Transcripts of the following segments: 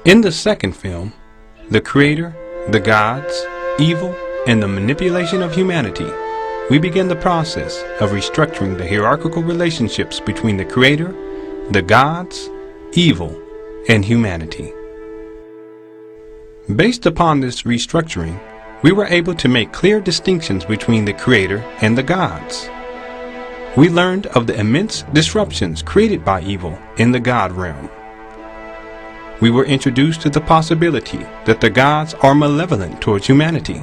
In the second film, the Creator, the gods, evil, and the manipulation of humanity, we begin the process of restructuring the hierarchical relationships between the Creator, the gods, evil, and humanity. Based upon this restructuring, we were able to make clear distinctions between the Creator and the gods. We learned of the immense disruptions created by evil in the God realm. We were introduced to the possibility that the gods are malevolent towards humanity.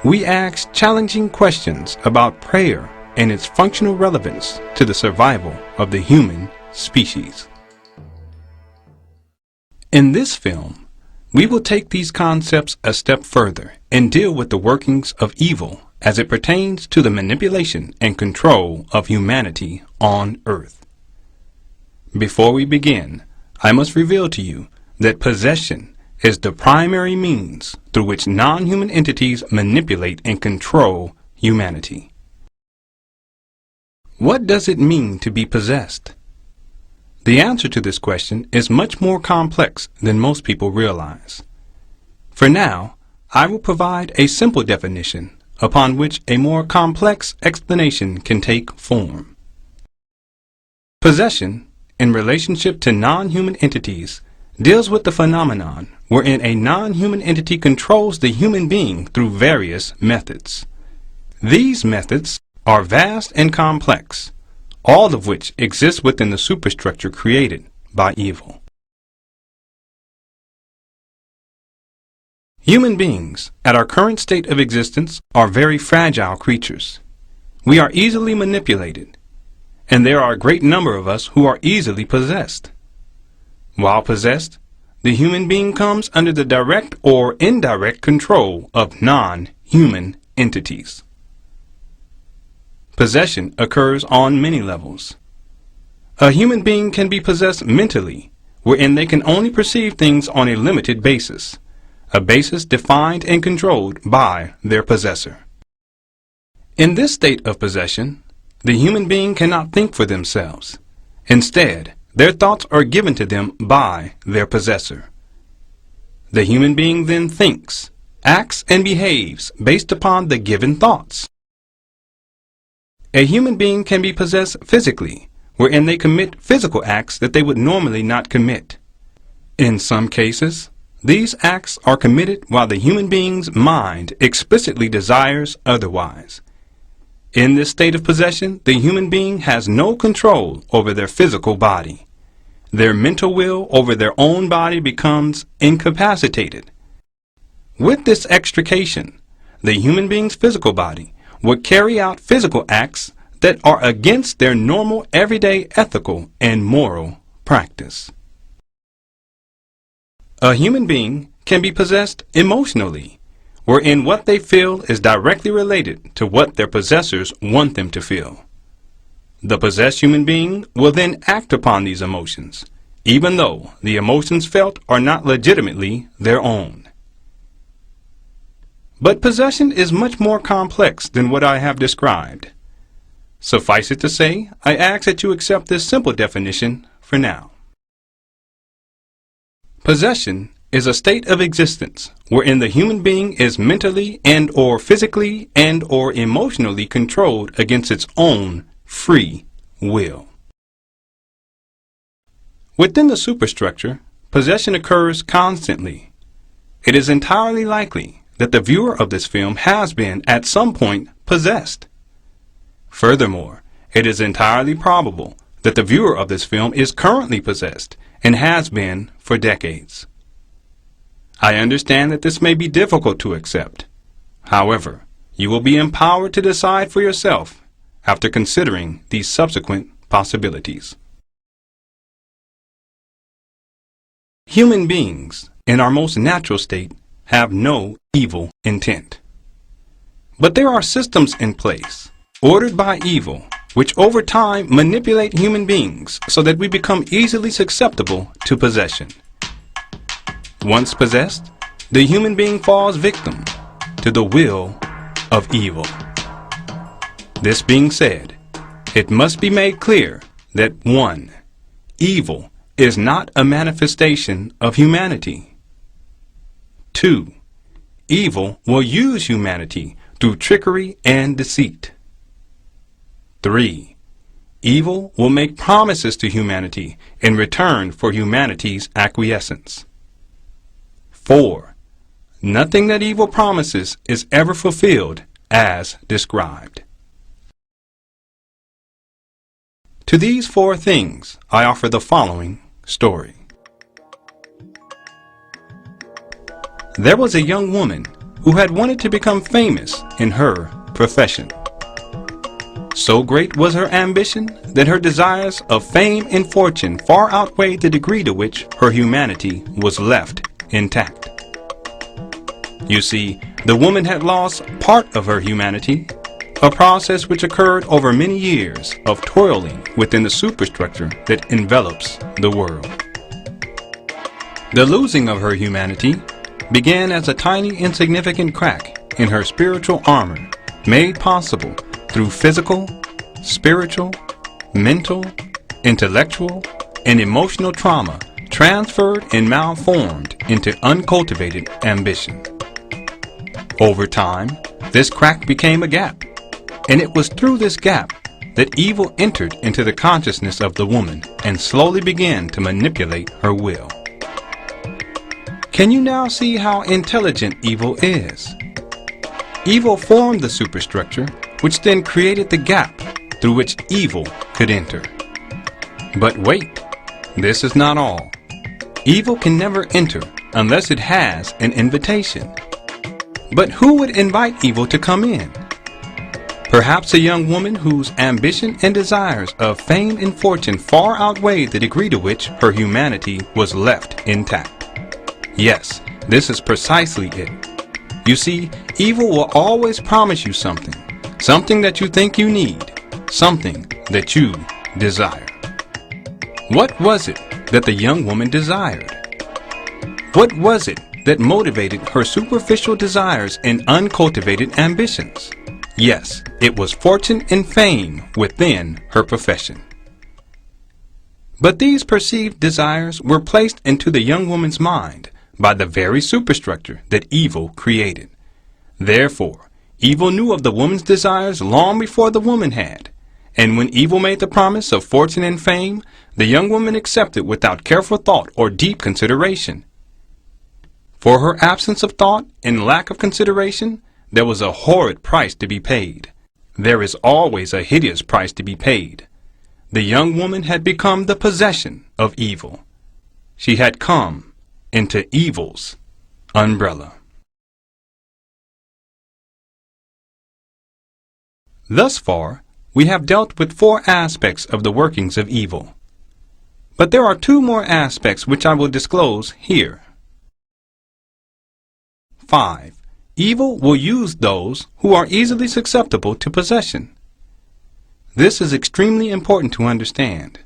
We asked challenging questions about prayer and its functional relevance to the survival of the human species. In this film, we will take these concepts a step further and deal with the workings of evil as it pertains to the manipulation and control of humanity on Earth. Before we begin, I must reveal to you that possession is the primary means through which non-human entities manipulate and control humanity. What does it mean to be possessed? The answer to this question is much more complex than most people realize. For now, I will provide a simple definition upon which a more complex explanation can take form. Possession, in relationship to non-human entities, deals with the phenomenon wherein a non-human entity controls the human being through various methods. These methods are vast and complex, all of which exist within the superstructure created by evil. Human beings, at our current state of existence, are very fragile creatures. We are easily manipulated, and there are a great number of us who are easily possessed. While possessed, the human being comes under the direct or indirect control of non-human entities. Possession occurs on many levels. A human being can be possessed mentally, wherein they can only perceive things on a limited basis, a basis defined and controlled by their possessor. In this state of possession, the human being cannot think for themselves. Instead, their thoughts are given to them by their possessor. The human being then thinks, acts, and behaves based upon the given thoughts. A human being can be possessed physically, wherein they commit physical acts that they would normally not commit. In some cases, these acts are committed while the human being's mind explicitly desires otherwise. In this state of possession, the human being has no control over their physical body. Their mental will over their own body becomes incapacitated. With this extrication, the human being's physical body would carry out physical acts that are against their normal everyday ethical and moral practice. A human being can be possessed emotionally, wherein what they feel is directly related to what their possessors want them to feel. The possessed human being will then act upon these emotions, even though the emotions felt are not legitimately their own. But possession is much more complex than what I have described. Suffice it to say, I ask that you accept this simple definition for now. Possession is a state of existence wherein the human being is mentally and or physically and or emotionally controlled against its own free will. Within the superstructure, possession occurs constantly. It is entirely likely that the viewer of this film has been at some point possessed. Furthermore, it is entirely probable that the viewer of this film is currently possessed and has been for decades. I understand that this may be difficult to accept. However, you will be empowered to decide for yourself after considering these subsequent possibilities. Human beings, in our most natural state, have no evil intent. But there are systems in place, ordered by evil, which over time manipulate human beings so that we become easily susceptible to possession. Once possessed, the human being falls victim to the will of evil. This being said, it must be made clear that 1. Evil is not a manifestation of humanity. 2. Evil will use humanity through trickery and deceit. 3. Evil will make promises to humanity in return for humanity's acquiescence. 4. Nothing that evil promises is ever fulfilled as described. To these 4 things, I offer the following story. There was a young woman who had wanted to become famous in her profession. So great was her ambition that her desires of fame and fortune far outweighed the degree to which her humanity was left intact. You see, the woman had lost part of her humanity, a process which occurred over many years of toiling within the superstructure that envelops the world. The losing of her humanity began as a tiny insignificant crack in her spiritual armor, made possible through physical, spiritual, mental, intellectual, and emotional trauma transferred and malformed into uncultivated ambition. Over time, this crack became a gap, and it was through this gap that evil entered into the consciousness of the woman and slowly began to manipulate her will. Can you now see how intelligent evil is? Evil formed the superstructure, which then created the gap through which evil could enter. But wait, this is not all. Evil can never enter unless it has an invitation. But who would invite evil to come in? Perhaps a young woman whose ambition and desires of fame and fortune far outweighed the degree to which her humanity was left intact. Yes, this is precisely it. You see, evil will always promise you something, something that you think you need, something that you desire. What was it that the young woman desired? What was it that motivated her superficial desires and uncultivated ambitions? Yes, it was fortune and fame within her profession. But these perceived desires were placed into the young woman's mind by the very superstructure that evil created. Therefore, evil knew of the woman's desires long before the woman had, and when evil made the promise of fortune and fame, the young woman accepted without careful thought or deep consideration. For her absence of thought and lack of consideration, there was a horrid price to be paid. There is always a hideous price to be paid. The young woman had become the possession of evil. She had come into evil's umbrella. Thus far, we have dealt with 4 aspects of the workings of evil. But there are 2 more aspects which I will disclose here. 5. Evil will use those who are easily susceptible to possession. This is extremely important to understand.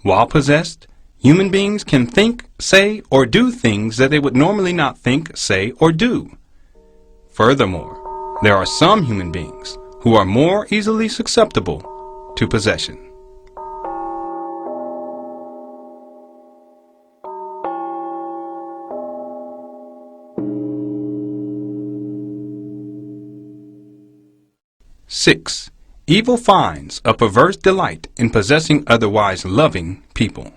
While possessed, human beings can think, say, or do things that they would normally not think, say, or do. Furthermore, there are some human beings who are more easily susceptible to possession. Six, evil finds a perverse delight in possessing otherwise loving people.